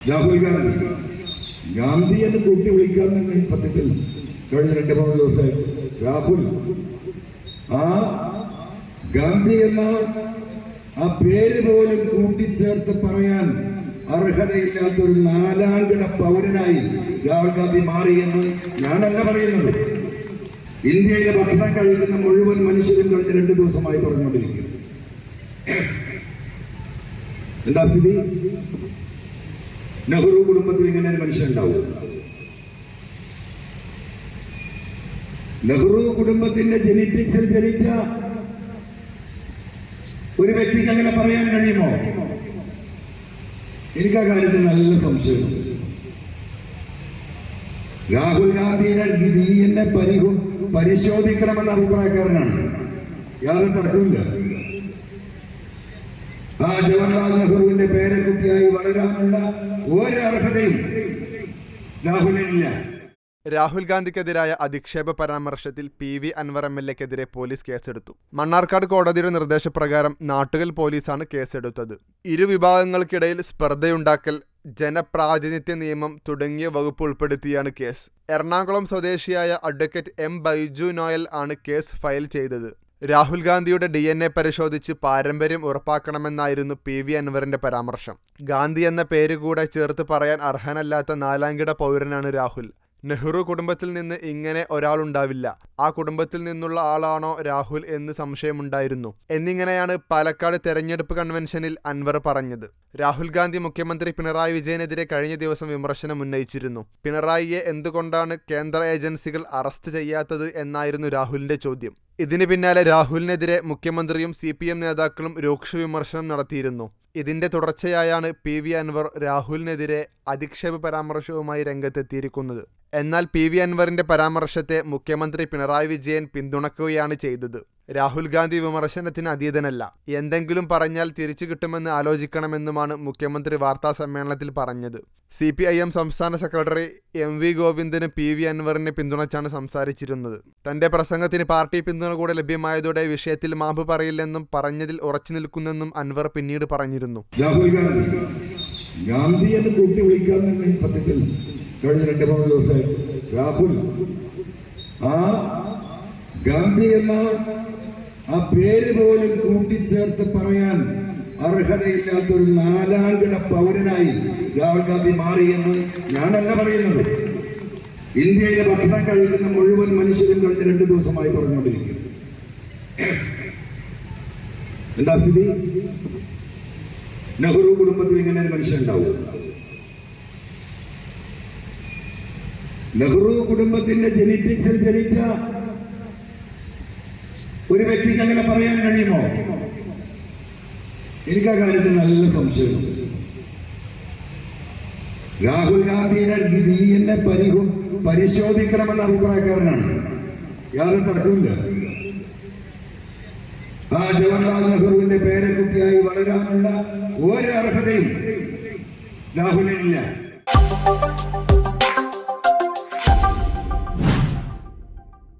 രാഹുൽ ഗാന്ധി എന്ന് കൂട്ടി വിളിക്കാൻ തന്നെ സത്യത്തിൽ കഴിഞ്ഞ 2-3 ദിവസമായി രാഹുൽ ആ ഗാന്ധി എന്ന ആ പേര് പോലും കൂട്ടിച്ചേർത്ത് പറയാൻ അർഹതയില്ലാത്തൊരു 4-കിട പൗരനായി രാഹുൽ ഗാന്ധി മാറിയെന്ന് ഞാനല്ല പറയുന്നത്. ഇന്ത്യയിലെ ഭക്ഷണം കഴിക്കുന്ന മുഴുവൻ മനുഷ്യരും കഴിഞ്ഞ 2 ദിവസമായി പറഞ്ഞുകൊണ്ടിരിക്കുന്നു. എന്താ സ്ഥിതി? നെഹ്റു കുടുംബത്തിൽ ഇങ്ങനെ ഒരു മനുഷ്യൻ ഉണ്ടാവും? നെഹ്റു കുടുംബത്തിന്റെ ജെനറ്റിക്സിൽ ജനിച്ച ഒരു വ്യക്തിക്ക് അങ്ങനെ പറയാൻ കഴിയുമോ? എനിക്ക് ആ കാര്യത്തിൽ നല്ല സംശയമുണ്ട്. രാഹുൽ ഗാന്ധിയുടെ DNA പരിശോധിക്കണമെന്ന അഭിപ്രായക്കാരനാണ്, യാതൊരു തർക്കമില്ല. ആ ജവഹർലാൽ നെഹ്റുവിന്റെ പേരക്കുട്ടിയായി വളരാനുള്ള ഒരു അർഹതയും രാഹുലിനില്ല. രാഹുൽ ഗാന്ധിക്കെതിരായ അധിക്ഷേപ പരാമർശത്തിൽ PV അൻവർ MLA-ക്കെതിരെ പോലീസ് കേസെടുത്തു. മണ്ണാർക്കാട് കോടതിയുടെ നിർദ്ദേശപ്രകാരം നാട്ടുകൽ പോലീസാണ് കേസെടുത്തത്. ഇരുവിഭാഗങ്ങൾക്കിടയിൽ സ്പർദ്ധയുണ്ടാക്കൽ, ജനപ്രാതിനിധ്യ നിയമം തുടങ്ങിയ വകുപ്പ് ഉൾപ്പെടുത്തിയാണ് കേസ്. എറണാകുളം സ്വദേശിയായ അഡ്വക്കേറ്റ് M. ബൈജു നോയൽ ആണ് കേസ് ഫയൽ ചെയ്തത്. രാഹുൽ ഗാന്ധിയുടെ DNA പരിശോധിച്ച് പാരമ്പര്യം ഉറപ്പാക്കണമെന്നായിരുന്നു PV അൻവറിന്റെ പരാമർശം. ഗാന്ധി എന്ന പേര് കൂടെ ചേർത്ത് പറയാൻ അർഹനല്ലാത്ത 4-കിട പൗരനാണ് രാഹുൽ. നെഹ്റു കുടുംബത്തിൽ നിന്ന് ഇങ്ങനെ ഒരാളുണ്ടാവില്ല, ആ കുടുംബത്തിൽ നിന്നുള്ള ആളാണോ രാഹുൽ എന്ന് സംശയമുണ്ടായിരുന്നു എന്നിങ്ങനെയാണ് പാലക്കാട് തെരഞ്ഞെടുപ്പ് കൺവെൻഷനിൽ അൻവർ പറഞ്ഞത്. രാഹുൽ ഗാന്ധി മുഖ്യമന്ത്രി പിണറായി വിജയനെതിരെ കഴിഞ്ഞ ദിവസം വിമർശനം ഉന്നയിച്ചിരുന്നു. പിണറായിയെ എന്തുകൊണ്ടാണ് കേന്ദ്ര ഏജൻസികൾ അറസ്റ്റ് ചെയ്യാത്തത് എന്നായിരുന്നു രാഹുലിന്റെ ചോദ്യം. ഇതിന് പിന്നാലെ രാഹുലിനെതിരെ മുഖ്യമന്ത്രിയും CPM നേതാക്കളും രൂക്ഷ വിമർശനം നടത്തിയിരുന്നു. ഇതിന്റെ തുടർച്ചയായാണ് PV അൻവർ രാഹുലിനെതിരെ അധിക്ഷേപ പരാമർശവുമായി രംഗത്തെത്തിയിരിക്കുന്നത്. എന്നാൽ PV അൻവറിന്റെ പരാമർശത്തെ മുഖ്യമന്ത്രി പിണറായി വിജയൻ പിന്തുണയ്ക്കുകയാണ് ചെയ്തത്. രാഹുൽ ഗാന്ധി വിമർശനത്തിന് അതീതനല്ല, എന്തെങ്കിലും പറഞ്ഞാൽ തിരിച്ചു കിട്ടുമെന്ന് ആലോചിക്കണമെന്നുമാണ് മുഖ്യമന്ത്രി വാർത്താ സമ്മേളനത്തിൽ പറഞ്ഞത്. CPIM സംസ്ഥാന സെക്രട്ടറി MV ഗോവിന്ദന് PV അൻവറിനെ പിന്തുണച്ചാണ് സംസാരിച്ചിരുന്നത്. തന്റെ പ്രസംഗത്തിന് പാർട്ടി പിന്തുണ കൂടെ ലഭ്യമായതോടെ വിഷയത്തിൽ മാപ്പ് പറയില്ലെന്നും പറഞ്ഞതിൽ ഉറച്ചു നിൽക്കുന്നെന്നും അൻവർ പിന്നീട് പറഞ്ഞിരുന്നു. രാഹുൽ ഗാന്ധി എന്ന് കൂട്ടി വിളിക്കാൻ തന്നെ സത്യത്തിൽ കഴിഞ്ഞ 2-3 ദിവസമായി രാഹുൽ ആ ഗാന്ധി എന്ന ആ പേര് പോലും കൂട്ടിച്ചേർത്ത് പറയാൻ അർഹതയില്ലാത്തൊരു 4-കിട പൗരനായി രാഹുൽ ഗാന്ധി മാറിയെന്ന് ഞാനല്ല പറയുന്നത്. ഇന്ത്യയിലെ ഭക്ഷണം കഴിക്കുന്ന മുഴുവൻ മനുഷ്യരും കഴിഞ്ഞ 2 ദിവസമായി പറഞ്ഞുകൊണ്ടിരിക്കുന്നു. എന്താ സ്ഥിതി? നെഹ്റു കുടുംബത്തിൽ ഇങ്ങനെ ഒരു മനുഷ്യൻ ഉണ്ടാവും? നെഹ്റു കുടുംബത്തിന്റെ ജെനറ്റിക്സിൽ ജനിച്ച ഒരു വ്യക്തിക്ക് അങ്ങനെ പറയാൻ കഴിയുമോ? എനിക്ക് ആ കാര്യത്തിൽ നല്ല സംശയമുണ്ട്. രാഹുൽ ഗാന്ധിയുടെ DNA പരിശോധിക്കണമെന്ന അഭിപ്രായക്കാരനാണ്, യാതൊരു തർക്കമില്ല. ആ ജവഹർലാൽ നെഹ്റുവിന്റെ പേരക്കുട്ടിയായി വളരാനുള്ള ഒരു അർഹതയും രാഹുലിനില്ല.